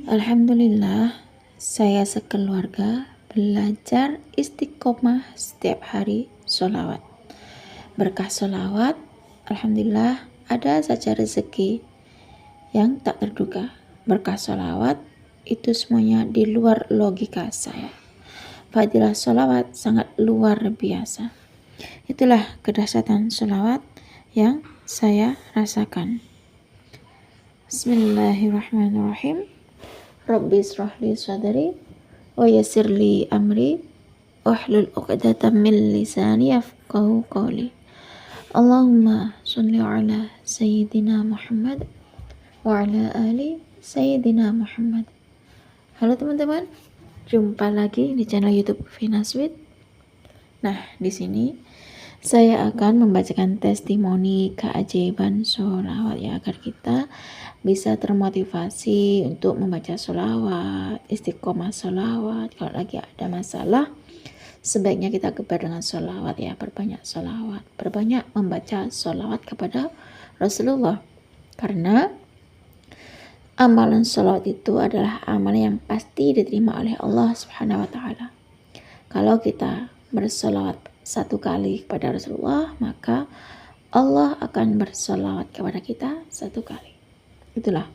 Alhamdulillah, saya sekeluarga belajar istiqomah setiap hari sholawat. Berkah sholawat, Alhamdulillah ada saja rezeki yang tak terduga. Berkah sholawat itu semuanya di luar logika saya. Fadilah sholawat sangat luar biasa. Itulah kedahsyatan sholawat yang saya rasakan. Bismillahirrahmanirrahim. Rabbi israh li sadri wa yassir li amri wahlul 'uqdatam min lisani yafqahu qawli. Allahumma shalli ala sayyidina Muhammad wa ala ali sayyidina Muhammad. Halo teman-teman, jumpa lagi di channel YouTube Vina Sweet. Nah, di sini saya akan membacakan testimoni keajaiban sholawat ya, agar kita bisa termotivasi untuk membaca sholawat, istiqomah sholawat. Kalau lagi ada masalah, sebaiknya kita gebar dengan sholawat ya, perbanyak sholawat, perbanyak membaca sholawat kepada Rasulullah. Karena amalan sholawat itu adalah amalan yang pasti diterima oleh Allah Subhanahu wa Ta'ala. Kalau kita bersolawat satu kali kepada Rasulullah, maka Allah akan bersolawat kepada kita satu kali. Itulah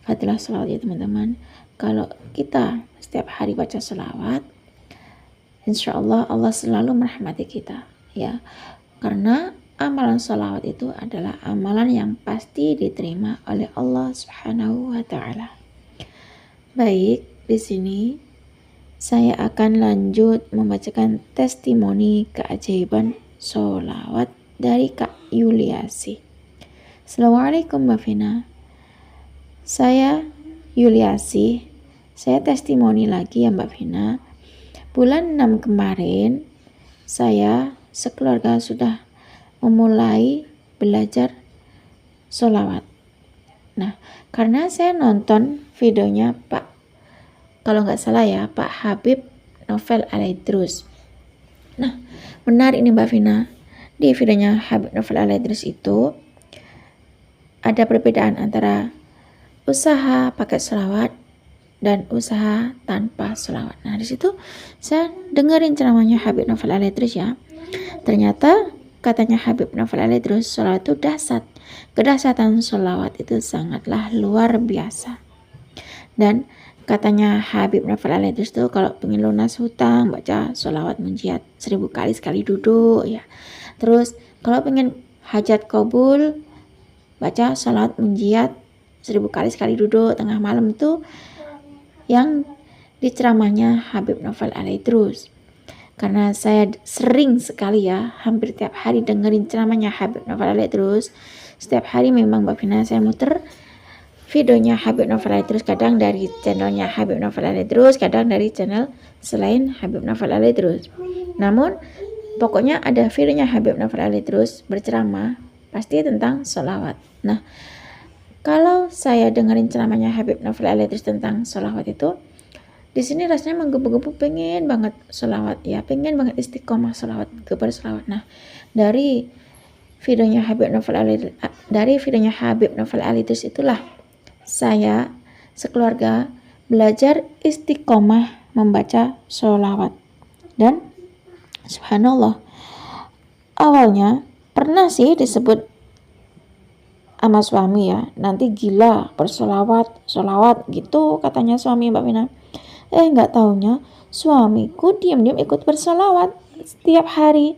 fadilah sholawat ya teman-teman. Kalau kita setiap hari baca sholawat, insya Allah Allah selalu merahmati kita ya. Karena amalan sholawat itu adalah amalan yang pasti diterima oleh Allah Subhanahu wa Ta'ala. Baik, di sini saya akan lanjut membacakan testimoni keajaiban sholawat dari Kak Yuliasi. Assalamualaikum Mbak Vina. Saya Yuliasi. Saya testimoni lagi ya Mbak Vina. Bulan 6 kemarin saya sekeluarga sudah memulai belajar sholawat. Nah, karena saya nonton videonya kalau nggak salah ya, Pak Habib Novel Alaidrus. Nah, menarik nih Mbak Vina. Di videonya Habib Novel Alaidrus itu ada perbedaan antara usaha pakai sholawat dan usaha tanpa sholawat. Nah, di situ saya dengerin ceramahnya Habib Novel Alaidrus ya. Ternyata katanya Habib Novel Alaidrus, sholawat itu dahsyat. Kedahsyatan sholawat itu sangatlah luar biasa. Dan katanya Habib Novel Alaidrus itu kalau pengen lunas hutang, baca sholawat munjiat 1000 kali sekali duduk ya. Terus kalau pengen hajat kabul, baca sholawat munjiat 1000 kali sekali duduk tengah malam. Itu yang di ceramahnya Habib Novel Alaidrus. Karena saya sering sekali ya, hampir tiap hari dengerin ceramahnya Habib Novel Alaidrus. Setiap hari memang Mbak Vina saya muter videonya Habib Novel Alaidrus, kadang dari channelnya Habib Novel Alaidrus, kadang dari channel selain Habib Novel Alaidrus. Namun pokoknya ada videonya Habib Novel Alaidrus berceramah pasti tentang sholawat. Nah, kalau saya dengerin ceramahnya Habib Novel Alaidrus tentang sholawat itu, di sini rasanya menggebu-gebu pengen banget sholawat ya, pengen banget istiqomah sholawat, gebar sholawat. Nah, dari videonya Habib Novel Alaidrus itulah saya sekeluarga belajar istiqomah membaca sholawat. Dan subhanallah, awalnya pernah sih disebut sama suami ya, nanti gila bersolawat gitu katanya suami Mbak Vina. Nggak taunya suamiku diam-diam ikut bersolawat setiap hari.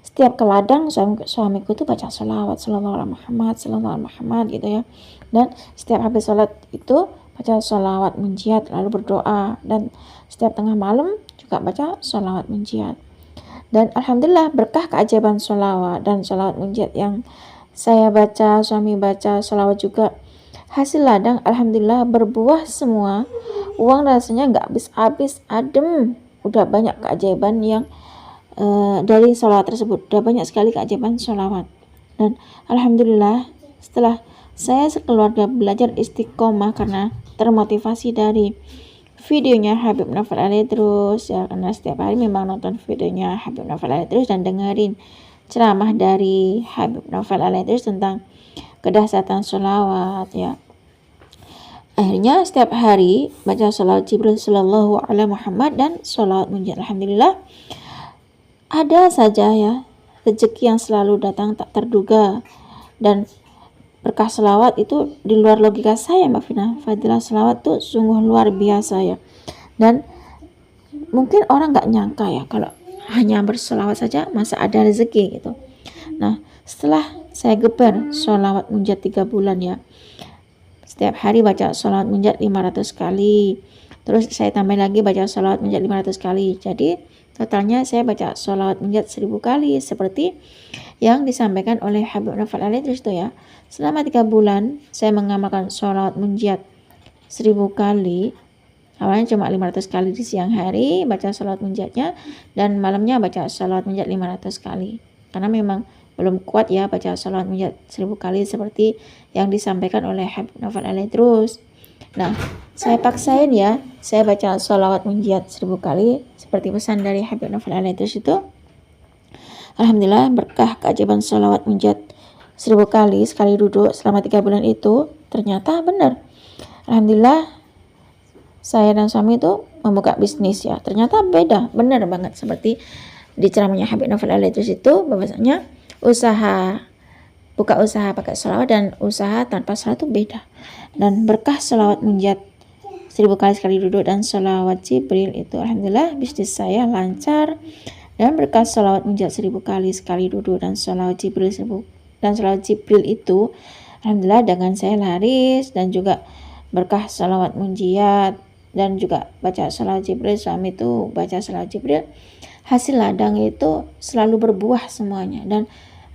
Setiap ke ladang suamiku tuh baca sholawat sallallahu alaihi Muhammad gitu ya. Dan setiap habis sholat itu baca sholawat munjiat lalu berdoa. Dan setiap tengah malam juga baca sholawat munjiat. Dan alhamdulillah berkah keajaiban sholawat dan sholawat munjiat yang saya baca, suami baca, sholawat juga, hasil ladang alhamdulillah berbuah semua. Uang rasanya nggak habis-habis, adem. Udah banyak keajaiban yang dari sholawat tersebut. Udah banyak sekali keajaiban sholawat. Dan alhamdulillah setelah saya sekeluarga belajar istiqomah karena termotivasi dari videonya Habib Novel Alaidrus ya, karena setiap hari memang nonton videonya Habib Novel Alaidrus dan dengerin ceramah dari Habib Novel Alaidrus tentang kedahsyatan sholawat ya. Akhirnya setiap hari baca sholawat Jibril sallallahu alaihi Muhammad dan sholawat munjat. Alhamdulillah ada saja ya rezeki yang selalu datang tak terduga, dan berkah sholawat itu di luar logika saya Mbak Vina. Fadilah sholawat tuh sungguh luar biasa ya, dan mungkin orang nggak nyangka ya kalau hanya bersolawat saja masa ada rezeki gitu. Nah, setelah saya geber sholawat munjat 3 bulan ya, setiap hari baca sholawat munjat 500 kali, terus saya tambah lagi baca sholawat munjat 500 kali, jadi totalnya saya baca sholawat munjat 1000 kali seperti yang disampaikan oleh Habib Naufal Al-Idris itu ya. Selama 3 bulan saya mengamalkan sholawat munjat 1000 kali. Awalnya cuma 500 kali di siang hari baca sholawat munjatnya, dan malamnya baca sholawat munjat 500 kali. Karena memang belum kuat ya baca sholawat munjat 1000 kali seperti yang disampaikan oleh Habib Naufal Al-Idris. Nah, saya paksain ya, saya baca sholawat munjat 1000 kali seperti pesan dari Habib Naufal Al-Idris itu. Alhamdulillah berkah keajaiban sholawat munjat 1000 kali sekali duduk selama 3 bulan itu ternyata benar. Alhamdulillah saya dan suami itu membuka bisnis ya, ternyata beda, benar banget seperti di ceramahnya Habib Naufal Al-Idris itu, bahwasanya buka usaha pakai sholawat dan usaha tanpa sholawat itu beda. Dan berkah sholawat munjat 1000 kali sekali duduk dan sholawat Jibril itu, alhamdulillah bisnis saya lancar. Dan berkah sholawat munjat 1000 kali sekali duduk dan sholawat Jibril itu, alhamdulillah dagangan saya laris. Dan juga berkah sholawat munjiat dan juga baca sholawat Jibril, suami itu baca sholawat Jibril, hasil ladang itu selalu berbuah semuanya, dan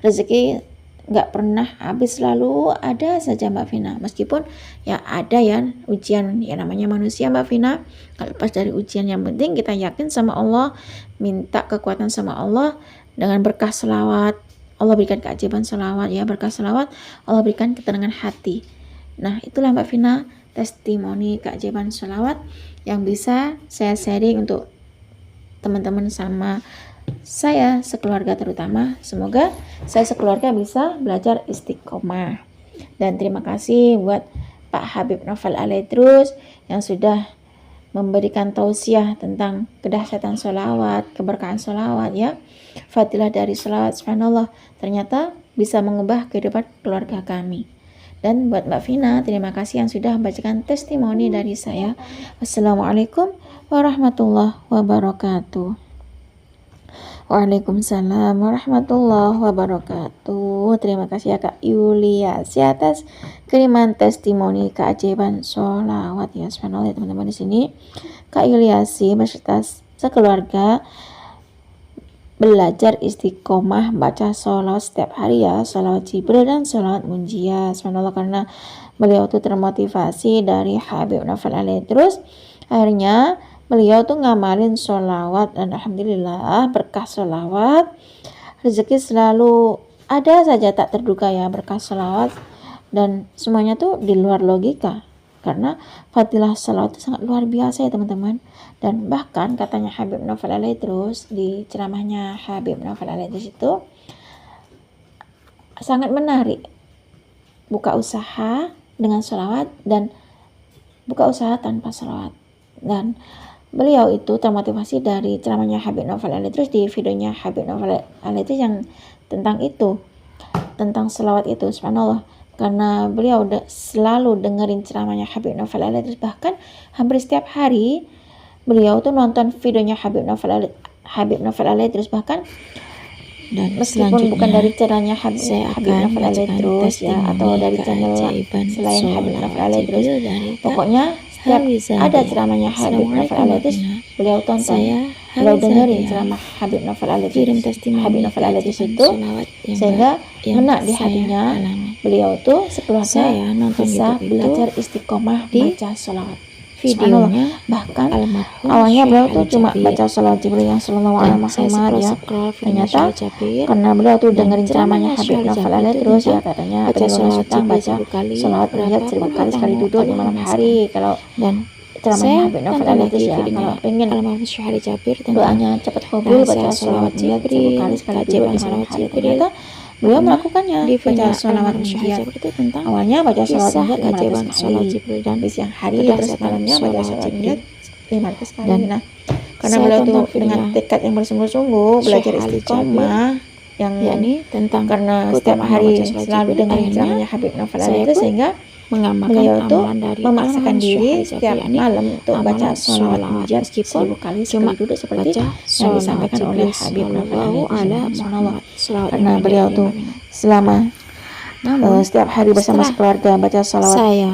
rezeki nggak pernah habis, selalu ada saja Mbak Vina. Meskipun ya ada ya ujian, ya namanya manusia Mbak Vina. Kalau lepas dari ujian, yang penting kita yakin sama Allah, minta kekuatan sama Allah. Dengan berkah selawat Allah berikan keajaiban selawat ya, berkah selawat Allah berikan ketenangan hati. Nah, itulah Mbak Vina testimoni keajaiban selawat yang bisa saya sharing untuk teman-teman sama saya sekeluarga terutama. Semoga saya sekeluarga bisa belajar istiqomah. Dan terima kasih buat Pak Habib Naufal Al-Idris yang sudah memberikan tausiah tentang kedahsyatan sholawat, keberkahan sholawat ya. Fadilah dari sholawat, subhanallah, ternyata bisa mengubah kehidupan keluarga kami. Dan buat Mbak Vina, terima kasih yang sudah membacakan testimoni dari saya. Wassalamualaikum warahmatullahi wabarakatuh. Waalaikumsalam warahmatullahi wabarakatuh. Terima kasih ya Kak Yuliasi atas kiriman testimoni keajaiban sholawat ya. Subhanallah ya teman-teman, di sini Kak Yuliasi beserta sekeluarga belajar istiqomah baca sholawat setiap hari ya, sholawat Jibril dan sholawat munjiat. Subhanallah, karena beliau tuh termotivasi dari Habib Naufal Al-Idris, akhirnya beliau tuh ngamalin sholawat, dan alhamdulillah berkah sholawat rezeki selalu ada saja tak terduga ya, berkah sholawat. Dan semuanya tuh di luar logika, karena fadilah sholawat itu sangat luar biasa ya teman-teman. Dan bahkan katanya Habib Naufal Al-Idris di ceramahnya Habib Naufal Al-Idris itu sangat menarik, buka usaha dengan sholawat dan buka usaha tanpa sholawat. Dan beliau itu termotivasi dari ceramahnya Habib Naufal Al-Idris di videonya Habib Naufal Al-Idris yang tentang itu, tentang selawat itu. Subhanallah, karena beliau udah selalu dengerin ceramahnya Habib Naufal Al-Idris, bahkan hampir setiap hari beliau tuh nonton videonya Habib Naufal Al-Idris, bahkan dan meskipun bukan dari channelnya Habib Naufal Al-Idris ya, atau dari channel selain Habib Naufal Al-Idris, pokoknya setiap ada ceramahnya Habib Naufal Al-Idris beliau tonton, beliau dengerin ceramah Habib Naufal Al-Idris itu, sehingga ngena di hatinya beliau tuh sekeluarga bisa belajar istiqomah baca sholawat. Videonya bahkan awalnya beliau tuh cuma baca sholawat Jibril yang sallallahu alaihi Muhammad ya, ternyata karena beliau tuh dengerin ceramahnya Habib Naufal Al-Idris ya, katanya beliau suka baca sholawat munjat 1000 kali sekali duduk di malam hari. Kalau dan ceramahnya Habib Naufal Al-Idris ya, kalau pengen doanya cepat kabul baca sholawat Jibril 1000 kali sekali duduk di malam hari. Ternyata beliau melakukannya, di baca sholawat munjiat. itu tentang Awalnya baca sholawat kisah munjiat keajaiban 500 sholat kali, Jibril dan di siang hari terus kedahsyatan malamnya baca sholawat sholawat Jibril. munjiat 500 kali. Dan Nah, karena saya beliau tuh tentang dengan videonya tekad yang bersungguh-sungguh belajar Syekh Ali istiqomah yang yakni tentang karena setiap keutamaan hari membaca sholat selalu Jibril, dengar akhirnya ceramahnya Habib Novel Ali saya itu, pun sehingga mengamalkan beliau tuh amalan dari memaksakan amalan Syekh diri Ali setiap yakni malam untuk baca amalan sholawat sholawat, munjiat meskipun 1000 kali cuma sekali duduk seperti baca yang sholawat disampaikan oleh Jibril Habib Novel Ali sallallahu itu, ala subhanallah. Muhammad. Selawat Karena yang beliau ada tuh di Madinah. selama Namun setiap hari bersama setelah sekeluarga baca sholawat, saya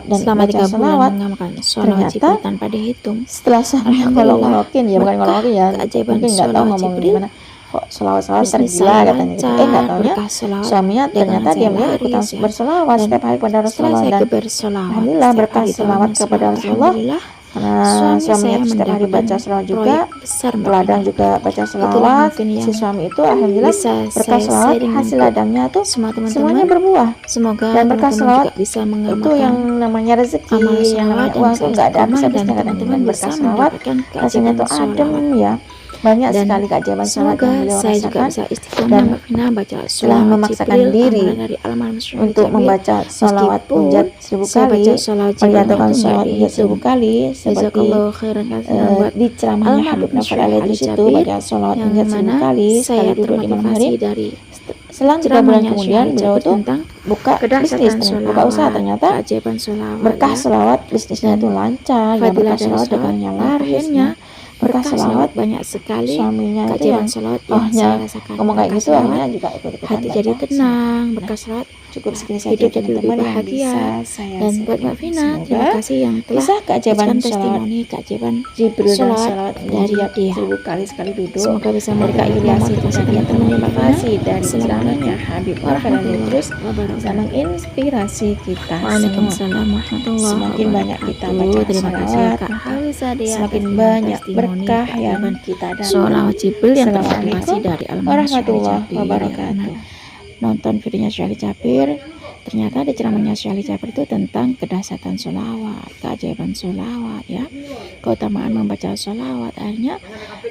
dan selama baca 3 bulan sholawat, mengamalkan sholawat ternyata Jibril tanpa dihitung, setelah saya alhamdulillah ngolok-ngolokin ya, bukan berkah ngolokin ya, keajaiban mungkin nggak tahu sholawat ngomong Jibril, gimana, kok sholawat ntar bisnis gila saya katanya gitu. Nggak lancar, taunya berkah sholawat suaminya dagangan ternyata saya diam-diam ikutan laris ya. bersolawat Dan setiap hari kepada setelah Rasulullah, saya dan bersolawat alhamdulillah setiap berkah hari dalam selawat kepada bersolawat, Rasulullah, alhamdulillah karena suami suaminya saya tuh setiap hari mendapatkan baca selawat juga, proyek besar Mbak ladang Vina. juga baca Itulah selawat. mungkin Si yang suami itu alhamdulillah bisa berkah saya selawat, sharing hasil untuk ladangnya tuh semua semuanya teman-teman. berbuah. Semoga Dan berkah teman-teman selawat juga bisa itu mengamalkan yang namanya rezeki, amal yang sholawat namanya dan uang tuh bisa nggak ada istiqomah, dan habis-habisnya katanya. teman-teman Dan bisa berkah selawat mendapatkan rasanya keajaiban tuh adem sholawat. ya. Banyak Dan sekali keajaiban selawat semoga yang beliau saya juga rasakan, bisa istiqomah dan Mbak Vina baca telah sholawat memaksakan Jibril, diri amalan dari Al-Mahmud Syekh untuk Jabir. membaca sholawat Meskipun munjiat 1000 saya kali, baca sholawat Jibril menjatuhkan itu nggak sholawat munjiat 1000 dihitung. kali, seperti Jazakallahu khairan katsiran buat di ceramahnya Habib Al-Mahmud Novel Syekh Ali Ali di situ, Jabir, baca sholawat yang munjiat 1000 mana kali saya sekali duduk di malam hari. termotivasi dari Selang 3 bulan ceramahnya Syekh kemudian Ali beliau Jabir tuh tentang buka bisnis, kedahsyatan buka usaha. sholawat, Ternyata keajaiban sholawat berkah ya, selawat bisnisnya dan itu lancar ya, fadilah berkah dari selawat sholawat. dagangannya Dan laris akhirnya ya. Berkah berkah selawat sholawat banyak sekali suaminya itu keajaiban yang sholawat yang ohnya saya rasakan. ngomong kayak Berkah gitu, sholawat akhirnya juga ikut-ikutan hati baca jadi selawat. tenang, Nah, berkah sholawat cukup segini saja hidup jadi lebih teman-teman yang bahagia. bisa saya Dan buat Mbak sharing. Vina, terima Semoga kasih yang telah kisah keajaiban memberikan sholawat testimoni keajaiban Jibril dan sholawat sholawat dari munjiat dia. 1000 kali sekali duduk Semoga bisa mereka memberikan Ilyasi motivasi tadi yang teman-teman ya Mbak Vina. termotivasi dari ceramahnya Assalamualaikum Habib Novel Ali, terus bisa wabarakatuh. menginspirasi kita semua. Waalaikumsalam warahmatullahi Semakin banyak kita baca wabarakatuh. Terima kasih ya sholawat, Kak maka Halisadia semakin atas banyak testimoni berkah yang keajaiban kita dapat. sholawat Jibril yang termotivasi Assalamualaikum dari Al-Mahmud Syekh Ali warahmatullahi Jabir. wabarakatuh. Nonton videonya Syekh Ali Jabir, ternyata di ceramahnya Syekh Ali Jabir itu tentang kedahsyatan sholawat, keajaiban sholawat ya, keutamaan membaca sholawat. Akhirnya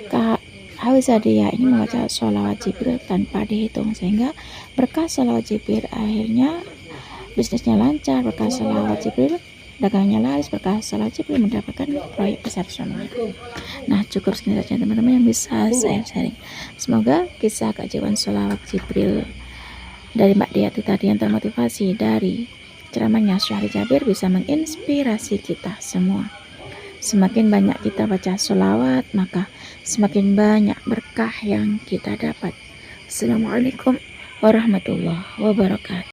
Kak Hawisadia ini membaca sholawat Jibril tanpa dihitung, sehingga berkah sholawat Jibril akhirnya bisnisnya lancar, berkah sholawat Jibril dagangnya laris, berkah sholawat Jibril mendapatkan proyek besar suaminya. Nah, cukup sekian saja teman-teman yang bisa saya sharing. Semoga kisah keajaiban sholawat Jibril dari Mbak Dia itu tadi yang termotivasi dari ceramahnya Syekh Ali Jabir bisa menginspirasi kita semua. Semakin banyak kita baca sholawat, maka semakin banyak berkah yang kita dapat. Assalamualaikum warahmatullahi wabarakatuh.